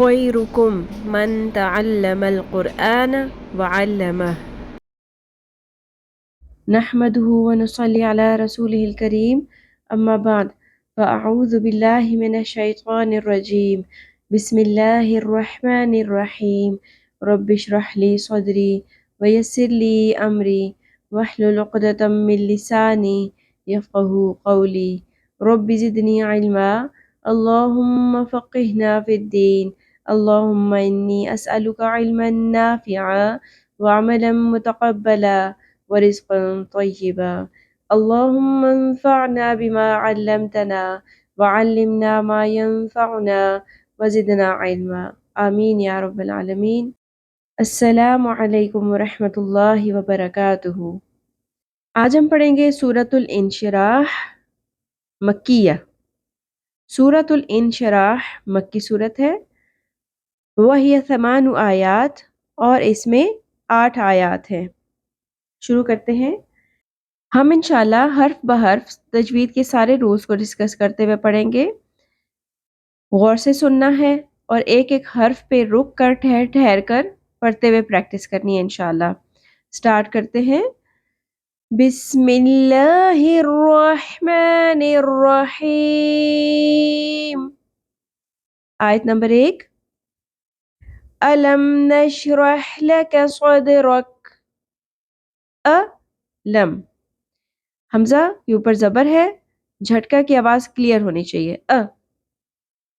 خيركم من تعلم القرآن وعلمه نحمده ونصلي على رسوله الكريم أما بعد فأعوذ بالله من الشيطان الرجيم بسم الله الرحمن الرحيم رب اشرح لي صدري ويسر لي أمري واحلل عقدة من لساني يفقه قولي رب زدني علما اللهم فقهنا في الدين اللهم إني أسألك علما نافعا وعملا متقبلا ورزقا طيبا اللهم انفعنا بما علمتنا وعلمنا ما ينفعنا وزدنا علما آمین یا رب العالمین۔ السلام علیکم ورحمۃ اللہ وبرکاتہ۔ آج ہم پڑھیں گے سورۃ الانشراح مکیہ۔ سورۃ الانشراح مکی صورت ہے، وہی 8 آیات اور اس میں 8 آیات ہیں۔ شروع کرتے ہیں۔ ہم انشاءاللہ حرف بحرف تجوید کے سارے رولز کو ڈسکس کرتے ہوئے پڑھیں گے۔ غور سے سننا ہے اور ایک ایک حرف پہ رک کر ٹھہر کر پڑھتے ہوئے پریکٹس کرنی ہے انشاءاللہ۔ سٹارٹ کرتے ہیں۔ بسم اللہ الرحمن الرحیم۔ آیت نمبر 1۔ ألم نشرح لك صدرك۔ لم حمزہ کے اوپر زبر ہے، جھٹکا کی آواز کلیئر ہونی چاہیے۔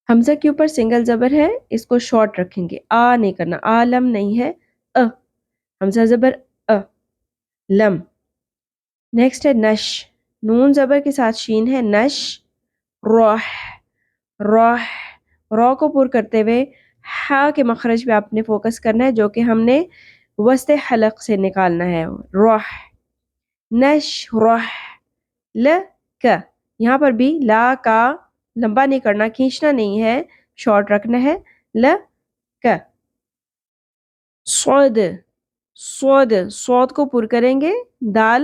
حمزہ کے اوپر سنگل زبر ہے، اس کو شارٹ رکھیں گے، نہیں کرنا، لم نہیں ہے، حمزہ زبر لم۔ نیکسٹ ہے نش، نون زبر کے ساتھ شین ہے، نش روح روح، رو کو پر کرتے ہوئے ہا کے مخرج پہ آپ نے فوکس کرنا ہے جو کہ ہم نے وسط حلق سے نکالنا ہے، روح نش روح لک۔ یہاں پر بھی لا کا لمبا نہیں کرنا، کھینچنا نہیں ہے، شارٹ رکھنا ہے، لک۔ صاد صاد، صاد کو پر کریں گے، دال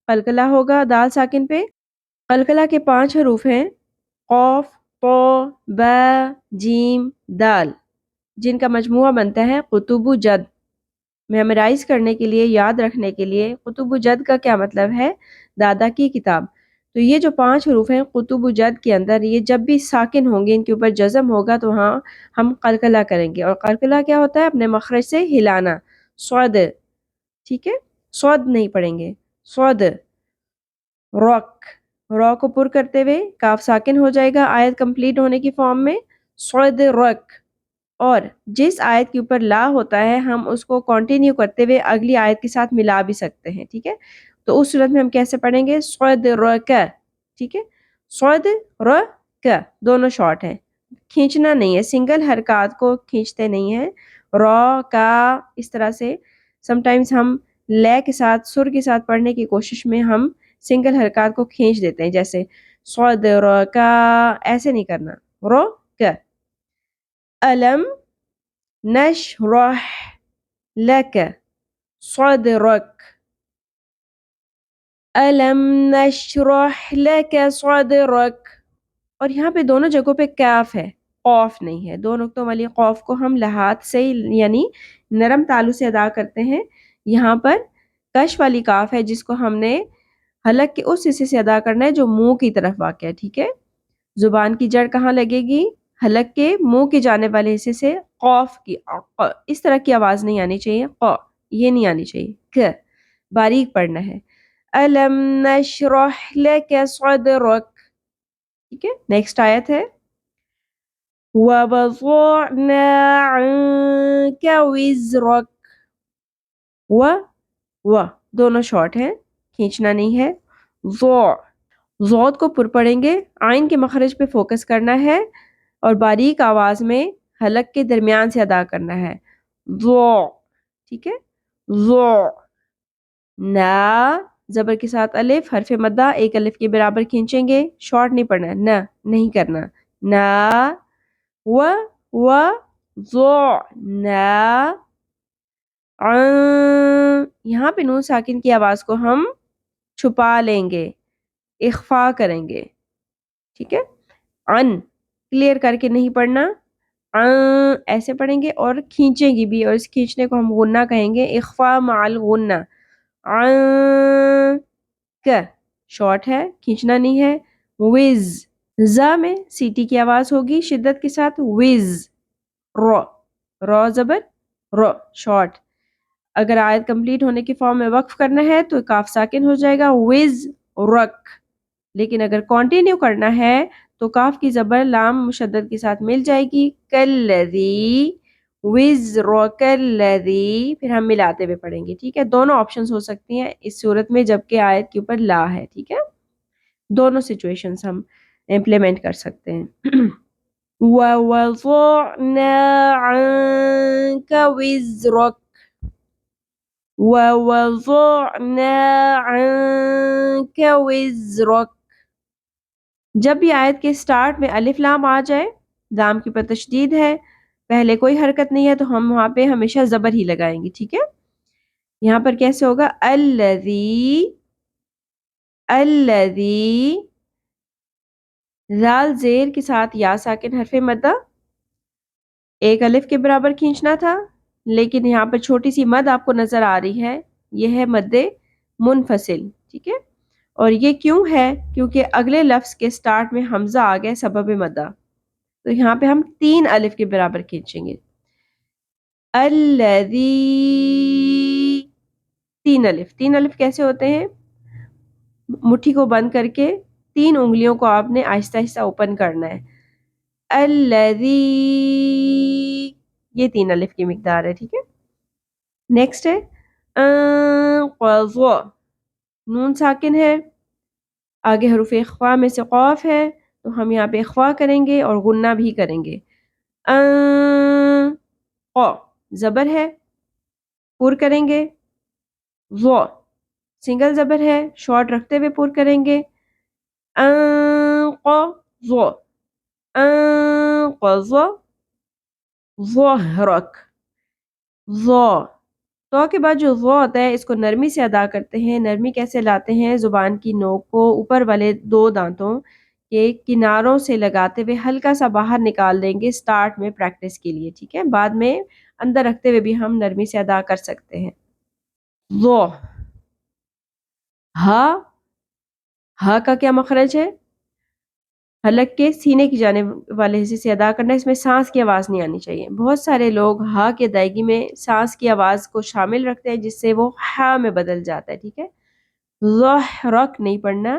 قلقلہ ہوگا دال ساکن پہ۔ قلقلہ کے 5 حروف ہیں، قاف طا با جیم دال، جن کا مجموعہ بنتا ہے قطب جد۔ میمورائز کرنے کے لیے، یاد رکھنے کے لیے، قطب جد کا کیا مطلب ہے؟ دادا کی کتاب۔ تو یہ جو 5 حروف ہیں قطب جد کے اندر، یہ جب بھی ساکن ہوں گے، ان کے اوپر جزم ہوگا تو ہاں ہم قلقلہ کریں گے، اور قلقلہ کیا ہوتا ہے؟ اپنے مخرج سے ہلانا، صاد، ٹھیک ہے؟ صاد نہیں پڑھیں گے، صاد روک، رو کو پر کرتے ہوئے کاف ساکن ہو جائے گا آیت کمپلیٹ ہونے کی فارم میں، صاد روک۔ اور جس آیت کے اوپر لا ہوتا ہے ہم اس کو کنٹینیو کرتے ہوئے اگلی آیت کے ساتھ ملا بھی سکتے ہیں، ٹھیک ہے؟ تو اس صورت میں ہم کیسے پڑھیں گے؟ صاد رک، ٹھیک ہے؟ صاد رک، دونوں شارٹ ہیں، کھینچنا نہیں ہے، سنگل حرکات کو کھینچتے نہیں ہیں، را کا اس طرح سے۔ سم ٹائمز ہم لے کے ساتھ، سر کے ساتھ پڑھنے کی کوشش میں ہم سنگل حرکات کو کھینچ دیتے ہیں، جیسے صاد رک، ایسے نہیں کرنا، رک۔ ألم نشرح لك صدرك ألم نشرح لك صدرك۔ اور یہاں پہ دونوں جگہوں پہ کاف ہے، قاف نہیں ہے، 2 نقطوں والی قاف کو ہم لحاظ سے یعنی نرم تالو سے ادا کرتے ہیں۔ یہاں پر کش والی کاف ہے جس کو ہم نے حلق کے اس حصے سے ادا کرنا ہے جو منہ کی طرف واقع ہے، ٹھیک ہے؟ زبان کی جڑ کہاں لگے گی؟ حلق کے منہ کے جانے والے حصے سے، قاف کی، اس طرح کی آواز نہیں آنی چاہیے، یہ نہیں آنی چاہیے، باریک پڑھنا ہے۔ ألم نشرح لك صدرك، ٹھیک ہے؟ نیکسٹ آیت ہے وَوَضَعْنَا عَنْكَ وِزْرَكَ۔ دونوں شارٹ ہیں، کھینچنا نہیں ہے، ضاد کو پر پڑھیں گے، عین کے مخرج پہ فوکس کرنا ہے اور باریک آواز میں حلق کے درمیان سے ادا کرنا ہے، ٹھیک ہے؟ نا زبر کے ساتھ الف، حرف مدہ 1 الف کے برابر کھینچیں گے، شارٹ نہیں پڑھنا، نہ نہیں کرنا، نا نا یہاں پہ نون ساکن کی آواز کو ہم چھپا لیں گے، اخفا کریں گے، ٹھیک ہے؟ ان کلیئر کر کے نہیں پڑھنا، ایسے پڑھیں گے اور کھینچیں گی بھی, اور اس کھینچنے کو ہم غنہ کہیں گے, اخفا مع الغنہ. کا شارٹ ہے, کھینچنا نہیں ہے. وز, زا میں سیٹی کی آواز ہوگی شدت کے ساتھ. وز, رو, رو زبر رو, شارٹ. اگر آیت کمپلیٹ ہونے کی فارم میں وقف کرنا ہے تو کاف ساکن ہو جائے گا, وز رک. لیکن اگر کنٹینیو کرنا ہے تو کاف کی زبر لام مشدد کے ساتھ مل جائے گی, کلذی وزرک الذی, پھر ہم ملاتے ہوئے پڑھیں گے. ٹھیک ہے, دونوں آپشنز ہو سکتی ہیں اس صورت میں جبکہ آیت کے اوپر لا ہے. ٹھیک ہے, دونوں سچویشنز ہم امپلیمنٹ کر سکتے ہیں. وَوَضَعْنَا عَنْكَ وِزْرَكَ, وَوَضَعْنَا عَنْكَ وِزْرَكَ. جب بھی آیت کے سٹارٹ میں الف لام آ جائے, لام کی پر تشدید ہے, پہلے کوئی حرکت نہیں ہے, تو ہم وہاں پہ ہمیشہ زبر ہی لگائیں گے. ٹھیک ہے, یہاں پر کیسے ہوگا؟ الذی, الذی, زال زیر کے ساتھ یا ساکن حرف مدہ, ایک الف کے برابر کھینچنا تھا, لیکن یہاں پر چھوٹی سی مد آپ کو نظر آ رہی ہے, یہ ہے مد منفصل. ٹھیک ہے, اور یہ کیوں ہے؟ کیونکہ اگلے لفظ کے سٹارٹ میں حمزہ آ گیا سبب مدہ, تو یہاں پہ ہم 3 الف کے برابر کھینچیں گے. الذی, 3 الف. 3 الف کیسے ہوتے ہیں؟ مٹھی کو بند کر کے 3 انگلیوں کو آپ نے آہستہ آہستہ اوپن کرنا ہے. الذی, یہ 3 الف کی مقدار ہے. ٹھیک ہے, نیکسٹ ہے قضا, نون ساکن ہے, آگے حروف اخفا میں سے قاف ہے, تو ہم یہاں پہ اخفا کریں گے اور غنہ بھی کریں گے. قا زبر ہے, پر کریں گے. ضا سنگل زبر ہے, شارٹ رکھتے ہوئے پر کریں گے. قا ضا, قضا ظہرک. ضا, تو کے بعد جو ضا ہوتا ہے اس کو نرمی سے ادا کرتے ہیں. نرمی کیسے لاتے ہیں؟ زبان کی نوک کو اوپر والے 2 دانتوں کے کناروں سے لگاتے ہوئے ہلکا سا باہر نکال دیں گے سٹارٹ میں پریکٹس کے لیے. ٹھیک ہے, بعد میں اندر رکھتے ہوئے بھی ہم نرمی سے ادا کر سکتے ہیں. ضا, ہا, ہا کا کیا مخرج ہے؟ حلق کے سینے کی جانب والے حصے سے ادا کرنا ہے, اس میں سانس کی آواز نہیں آنی چاہیے. بہت سارے لوگ ہا کی ادائیگی میں سانس کی آواز کو شامل رکھتے ہیں جس سے وہ ہا میں بدل جاتا ہے. ٹھیک ہے, ظہرک نہیں پڑھنا,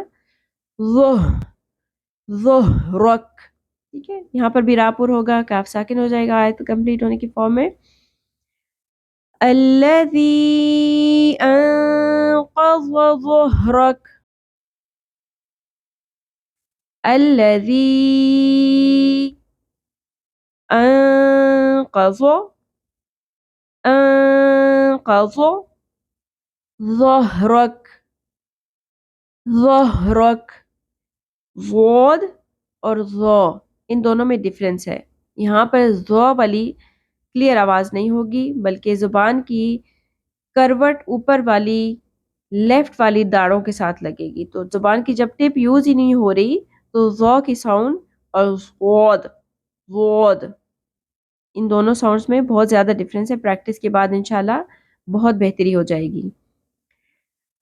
ظہرک. ٹھیک ہے, یہاں پر بھی راپور ہوگا, کاف ساکن ہو جائے گا آیت کمپلیٹ ہونے کی فارم میں. الذی انقض ظہرک, الذی انقض, انقض ظہرک, ظہرک. ضاد اور ظا ان دونوں میں ڈیفرنس ہے. یہاں پر ظا والی کلیئر آواز نہیں ہوگی, بلکہ زبان کی کروٹ اوپر والی لیفٹ والی داڑوں کے ساتھ لگے گی. تو زبان کی جب ٹپ یوز ہی نہیں ہو رہی تو ظا کی ساؤنڈ اور ضاد, ضاد, ان دونوں ساؤنڈز میں بہت زیادہ ڈیفرنس ہے. پریکٹس کے بعد انشاءاللہ بہت بہتری ہو جائے گی.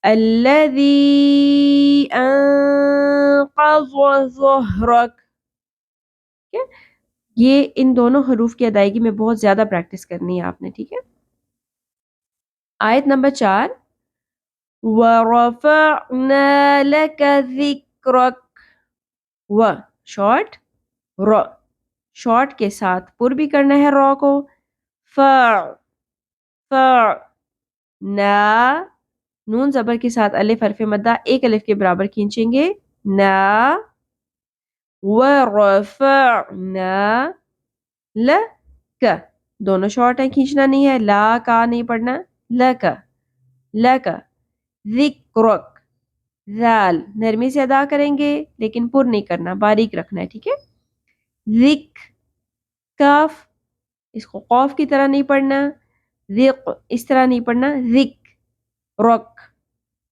الذی انقض ظہرک, یہ ان دونوں حروف کی ادائیگی میں بہت زیادہ پریکٹس کرنی ہے آپ نے. ٹھیک ہے, آیت نمبر 4, وَرَفَعْنَا لَكَ ذِكْرَكَ, و شارٹ, رو شارٹ کے ساتھ پر بھی کرنا ہے رو کو. فَعْ, فَعْ, نا, نون زبر کے ساتھ الف حرف مدہ ایک الف کے برابر کھینچیں گے. نا, وَرَفَعْنَا لَكَ, دونوں شارٹ ہیں, کھینچنا نہیں ہے. لا کا نہیں پڑھنا, لَكَ, لَكَ. ذِكْرَكَ, ذال نرمی سے ادا کریں گے لیکن پر نہیں کرنا, باریک رکھنا ہے. ٹھیک ہے, ذک, کاف اس کو قوف کی طرح نہیں پڑھنا, ذق اس طرح نہیں پڑھنا, ذک, رک.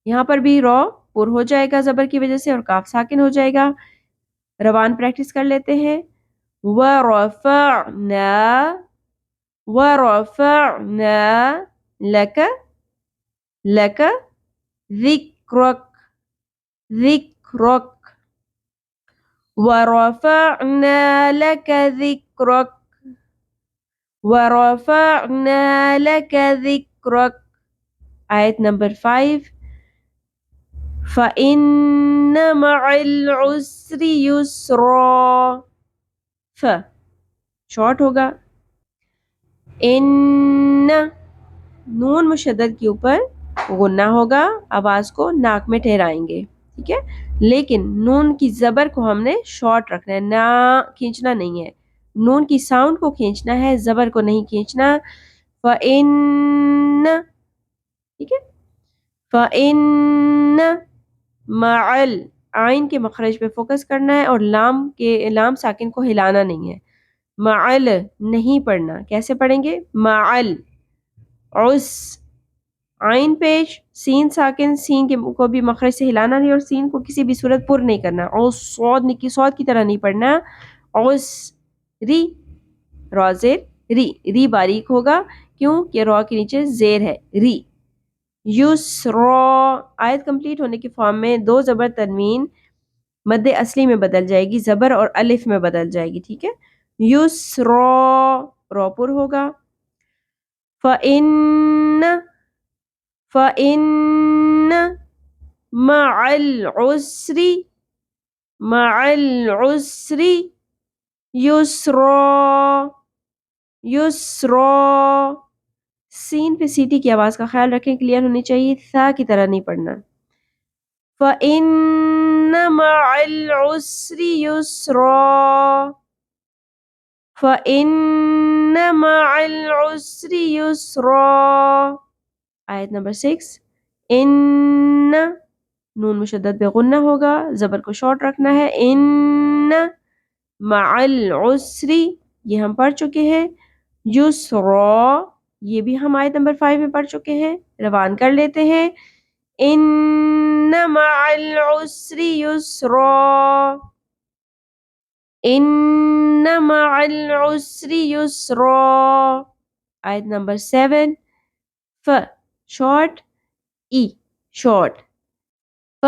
یہاں پر بھی رو پر ہو جائے گا زبر کی وجہ سے اور کاف ساکن ہو جائے گا. روان پریکٹس کر لیتے ہیں. وَرَفَعْنَا ورفعنا لك لك ذكرك ذكرك ورفعنا لك ذكرك ورفعنا لك ذكرك. آیت نمبر 5 فَإِنَّ مَعَ الْعُسْرِ يُسْرًا. ف شارٹ ہوگا، ان نون مشدد کے اوپر غنہ ہوگا، آواز کو ناک میں ٹھہرائیں گے، ٹھیک ہے، لیکن نون کی زبر کو ہم نے شارٹ رکھنا ہے، نہ کھینچنا نہیں ہے، نون کی ساؤنڈ کو کھینچنا ہے، زبر کو نہیں کھینچنا. فَإِنَّ، ٹھیک ہے، فَإِنَّ مَعَ عین کے مخرج پہ فوکس کرنا ہے اور لام ساکن کو ہلانا نہیں ہے. معل نہیں پڑھنا، کیسے پڑھیں گے؟ معل عس عین پیش، سین ساکن، سین کے کو بھی مخرج سے ہلانا نہیں اور سین کو کسی بھی صورت پر نہیں کرنا. عس صاد کی طرح نہیں پڑھنا. عس ری را زیر ری، ری باریک ہوگا کیوں کہ را کے نیچے زیر ہے. ری یسرا. آیت کمپلیٹ ہونے کے فارم میں دو زبر تنوین مد اصلی میں بدل جائے گی، زبر اور الف میں بدل جائے گی، ٹھیک ہے. یسرا را پر ہوگا. فَإِنَّ مَعَ الْعُسْرِ مَعَ الْعُسْرِ یسرا یسرا. سین پہ سیٹی کی آواز کا خیال رکھیں، کلیئر ہونی چاہیے، ثا کی طرح نہیں پڑھنا. فَإِنَّ مَعَ الْعُسْرِ يُسْرًا فَإِنَّ مَعَ الْعُسْرِ يُسْرًا. آیت نمبر 6 ان نون مشدد پہ غنہ ہوگا، زبر کو شارٹ رکھنا ہے. ان مع العسر یہ ہم پڑھ چکے ہیں. یسرا یہ بھی ہم آیت نمبر 5 میں پڑھ چکے ہیں، روان کر لیتے ہیں. ان مع العسر یسرا ان مع العسر یسرا. آیت نمبر 7 ف شارٹ ای شارٹ، ف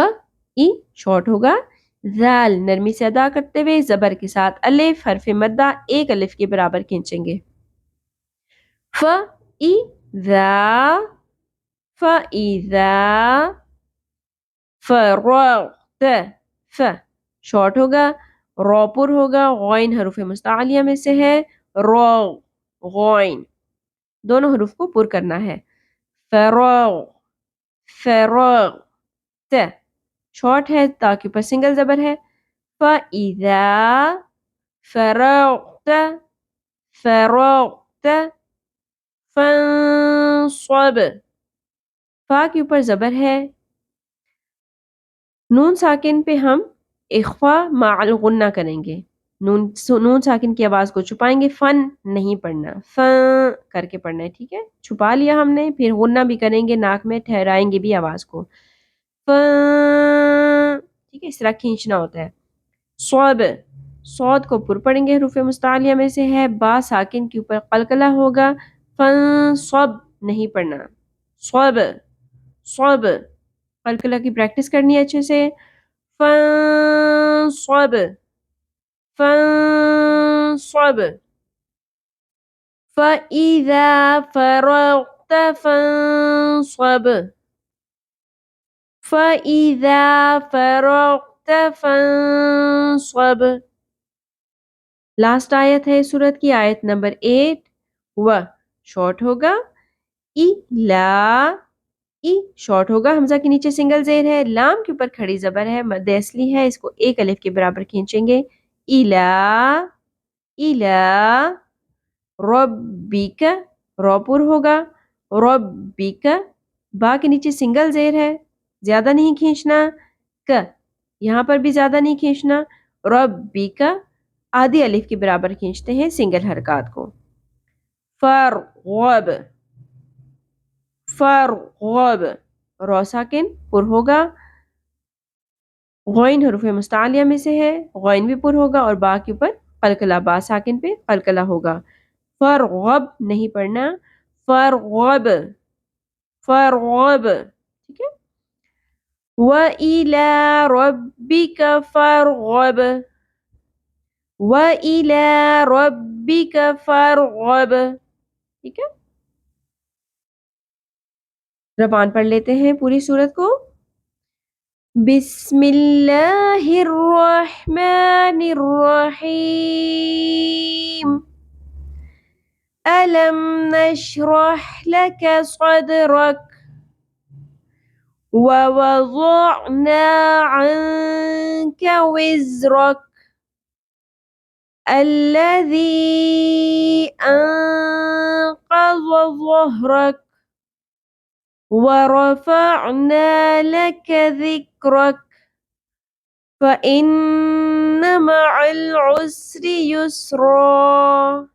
ای شارٹ ہوگا. ذال نرمی سے ادا کرتے ہوئے زبر کے ساتھ الف حرف مدہ ایک الف کے برابر کھینچیں گے. ف ای ذا فَإِذَا فَرَغْتَ. ف شارٹ ہوگا، را پر ہوگا، غین حروف مستعلیہ میں سے ہے. را غین دونوں حروف کو پر کرنا ہے. فراغ فراغت شارٹ ہے تاکہ پر سنگل زبر ہے. فَإِذَا فَرَغْتَ فَرَغْتَ فَانصَبْ. فا کے اوپر زبر ہے، نون ساکن پہ ہم اخفا مع الغنہ کریں گے، نون ساکن کی آواز کو چھپائیں گے، فن نہیں پڑھنا، فن کر کے پڑھنا ہے، ٹھیک ہے. چھپا لیا ہم نے، پھر غنہ بھی کریں گے، ناک میں ٹھہرائیں گے بھی آواز کو. فن ٹھیک ہے، اس طرح کھینچنا ہوتا ہے. صوب صوت کو پر پڑھیں گے، حروف مستعلیہ میں سے ہے، با ساکن کے اوپر قلقلہ ہوگا. فن صوب نہیں پڑھنا. صوب صوب قلقلہ کی پریکٹس کرنی ہے اچھے سے. فانصب فانصب فَإِذَا فَرَغْتَ فَانصَبْ فَإِذَا فَرَغْتَ فَانصَبْ. لاسٹ آیت ہے سورت کی، آیت نمبر 8 و شارٹ ہوگا. ای لا ای شارٹ ہوگا، حمزہ کے نیچے سنگل زیر ہے، لام کے اوپر کھڑی زبر ہے، مد اصلی ہے، اس کو ایک الف کے برابر کھینچیں گے. الا الا ربک را پر ہوگا. ربک با کے نیچے سنگل زیر ہے، زیادہ نہیں کھینچنا. ک یہاں پر بھی زیادہ نہیں کھینچنا. ربک آدھی الف کے برابر کھینچتے ہیں سنگل حرکات کو. فرغب فرغب را ساکن پر ہوگا، غین حروف مستعلیہ میں سے ہے، غین بھی پر ہوگا اور با کے اوپر قلقلہ، با ساکن پہ قلقلہ ہوگا. فرغب نہیں پڑھنا، فرغب، فرغب، ٹھیک ہے. وَإِلَى رَبِّكَ فَارْغَب، وَإِلَى رَبِّكَ فَارْغَب، ٹھیک ہے. زبان پڑھ لیتے ہیں پوری سورت کو. بسم اللہ الرحمن الرحیم. ألم نشرح لك صدرك ووضعنا عنك وزرك الذي أنقض ظهرك ورفعنا لك ذكرك فإن مع العسر يسرا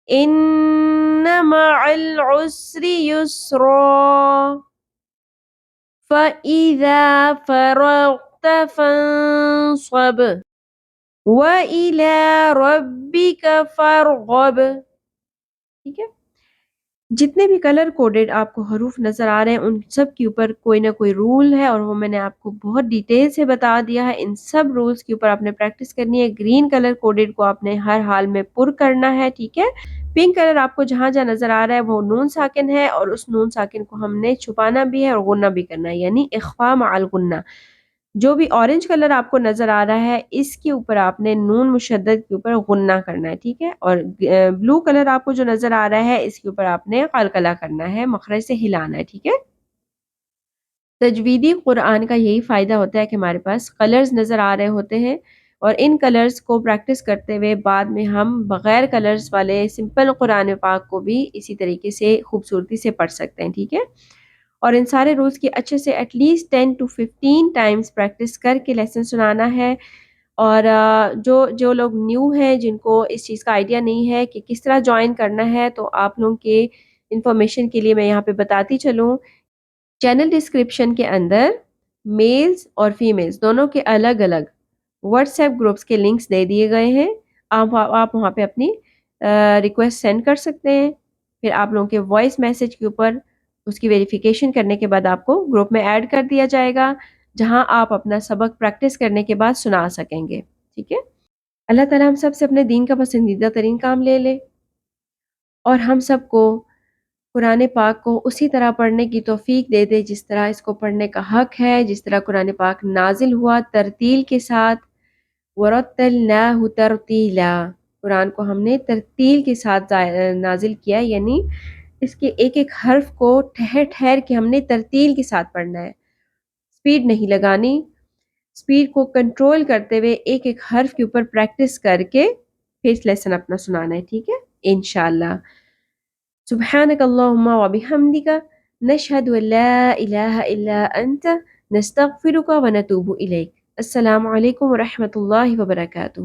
إن مع العسر يسرا فإذا فرغت فانصب وإلى ربك فارغب. ٹھیک ہے. جتنے بھی کلر کوڈڈ آپ کو حروف نظر آ رہے ہیں ان سب کے اوپر کوئی نہ کوئی رول ہے، اور وہ میں نے آپ کو بہت ڈیٹیل سے بتا دیا ہے. ان سب رولز کے اوپر آپ نے پریکٹس کرنی ہے. گرین کلر کوڈڈ کو آپ نے ہر حال میں پر کرنا ہے، ٹھیک ہے. پنک کلر آپ کو جہاں جہاں نظر آ رہا ہے وہ نون ساکن ہے، اور اس نون ساکن کو ہم نے چھپانا بھی ہے اور غنہ بھی کرنا ہے، یعنی اخفاء مع الغنہ. جو بھی اورنج کلر آپ کو نظر آ رہا ہے اس کے اوپر آپ نے نون مشدد کے اوپر غنہ کرنا ہے، ٹھیک ہے. اور بلو کلر آپ کو جو نظر آ رہا ہے اس کے اوپر آپ نے قلقلہ کرنا ہے، مخرج سے ہلانا ہے، ٹھیک ہے. تجویدی قرآن کا یہی فائدہ ہوتا ہے کہ ہمارے پاس کلرز نظر آ رہے ہوتے ہیں، اور ان کلرز کو پریکٹس کرتے ہوئے بعد میں ہم بغیر کلرز والے سمپل قرآن پاک کو بھی اسی طریقے سے خوبصورتی سے پڑھ سکتے ہیں، ٹھیک ہے. اور ان سارے رولز کی اچھے سے at least 10 to 15 times practice کر کے لیسن سنانا ہے. اور جو لوگ نیو ہیں، جن کو اس چیز کا آئیڈیا نہیں ہے کہ کس طرح جوائن کرنا ہے، تو آپ لوگوں کے انفارمیشن کے لیے میں یہاں پہ بتاتی چلوں. چینل ڈسکرپشن کے اندر میلز اور فیمیلز دونوں کے الگ الگ واٹس ایپ گروپس کے لنکس دے دیے گئے ہیں. آپ وہاں پہ اپنی ریکویسٹ سینڈ کر سکتے ہیں. پھر آپ لوگوں کے وائس میسج کے اوپر اس کی ویریفیکیشن کرنے کے بعد آپ کو گروپ میں ایڈ کر دیا جائے گا، جہاں آپ اپنا سبق پریکٹس کرنے کے بعد سنا سکیں گے، ٹھیک ہے. اللہ تعالیٰ ہم سب سے اپنے دین کا پسندیدہ ترین کام لے لے، اور ہم سب کو قرآن پاک کو اسی طرح پڑھنے کی توفیق دے دے جس طرح اس کو پڑھنے کا حق ہے، جس طرح قرآن پاک نازل ہوا ترتیل کے ساتھ. وَرَتَّلْنَاهُ تَرْتِيلًا، قرآن کو ہم نے ترتیل کے ساتھ نازل کیا، یعنی اس کے ایک ایک حرف کو ٹھہر ٹھہر کے ہم نے ترتیل کے ساتھ پڑھنا ہے. سپیڈ نہیں لگانی، سپیڈ کو کنٹرول کرتے ہوئے ایک ایک حرف کے اوپر پریکٹس کر کے پھر لیسن اپنا سنانا ہے، ٹھیک ہے انشاءاللہ. سبحانک اللہم وبحمدک نشہد ان لا الہ الا انت نستغفرک ونتوب الیک. السلام علیکم ورحمۃ اللہ وبرکاتہ.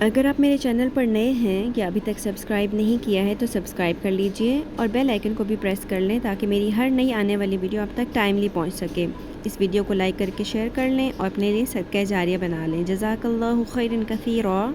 اگر آپ میرے چینل پر نئے ہیں یا ابھی تک سبسکرائب نہیں کیا ہے تو سبسکرائب کر لیجئے اور بیل آئیکن کو بھی پریس کر لیں تاکہ میری ہر نئی آنے والی ویڈیو آپ تک ٹائملی پہنچ سکے. اس ویڈیو کو لائک کر کے شیئر کر لیں اور اپنے لیے صدقہ جاریہ بنا لیں. جزاک اللہ خیرا کثیرا.